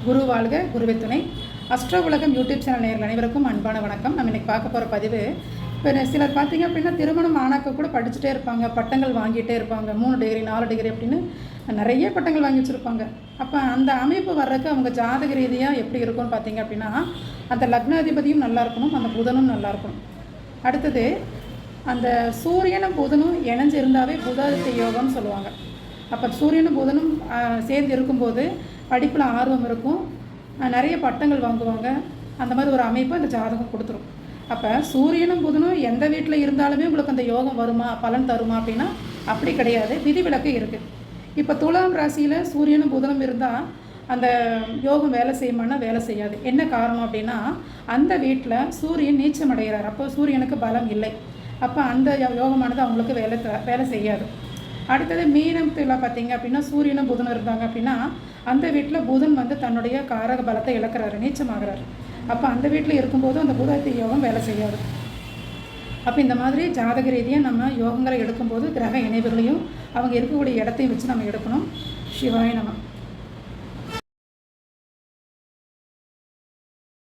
குரு வாழ்க குருவே துணை. அஸ்ட்ரோ உலகம் யூடியூப் சேனல் நேயர்கள் அனைவருக்கும் அன்பான வணக்கம். நம்ம இன்றைக்கி பார்க்க போகிற பதிவு, இப்போ சிலர் பார்த்திங்க அப்படின்னா திருமணம் ஆனாக்க கூட படிச்சுட்டே இருப்பாங்க, பட்டங்கள் வாங்கிட்டே இருப்பாங்க, 3 டிகிரி 4 டிகிரி அப்படின்னு நிறைய பட்டங்கள் வாங்கி வச்சுருப்பாங்க. அப்போ அந்த அமைப்பு வர்றதுக்கு அவங்க ஜாதக ரீதியாக எப்படி இருக்கும்னு பார்த்திங்க அப்படின்னா, அந்த லக்னாதிபதியும் நல்லா இருக்கணும், அந்த புதனும் நல்லா இருக்கணும். அடுத்தது அந்த சூரியனும் புதனும் இணைஞ்சு இருந்தாவே புதாதித்ய யோகம்னு சொல்லுவாங்க. அப்போ சூரியனும் புதனும் சேர்ந்து இருக்கும்போது படிப்பில் ஆர்வம் இருக்கும், நிறைய பட்டங்கள் வாங்குவாங்க. அந்த மாதிரி ஒரு அமைப்பு அந்த ஜாதகம் கொடுத்துரும். அப்போ சூரியனும் புதனும் எந்த வீட்டில் இருந்தாலுமே உங்களுக்கு அந்த யோகம் வருமா, பலன் தருமா அப்படின்னா அப்படி கிடையாது, விதிவிலக்கு இருக்குது. இப்போ துலாம் ராசியில் சூரியனும் புதனும் இருந்தால் அந்த யோகம் வேலை செய்யுமானா வேலை செய்யாது. என்ன காரணம் அப்படின்னா, அந்த வீட்டில் சூரியன் நீச்சம் அடைகிறார். அப்போ சூரியனுக்கு பலம் இல்லை. அப்போ அந்த யோகமானது அவங்களுக்கு வேலை செய்யாது. அடுத்தது மீனத்தில் பார்த்திங்க அப்படின்னா சூரியனும் புதனும் இருந்தாங்க அப்படின்னா அந்த வீட்டில் புதன் தன்னுடைய காரக பலத்தை இழக்கிறாரு, நீச்சமாகிறாரு. அப்போ அந்த வீட்டில் இருக்கும்போது அந்த புதாதித்ய யோகம் வேலை செய்யாது. அப்போ இந்த மாதிரி ஜாதக ரீதியாக நம்ம யோகங்களை எடுக்கும்போது கிரக இணைவுகளையும் அவங்க இருக்கக்கூடிய இடத்தையும் வச்சு நம்ம எடுக்கணும். சிவாய நம.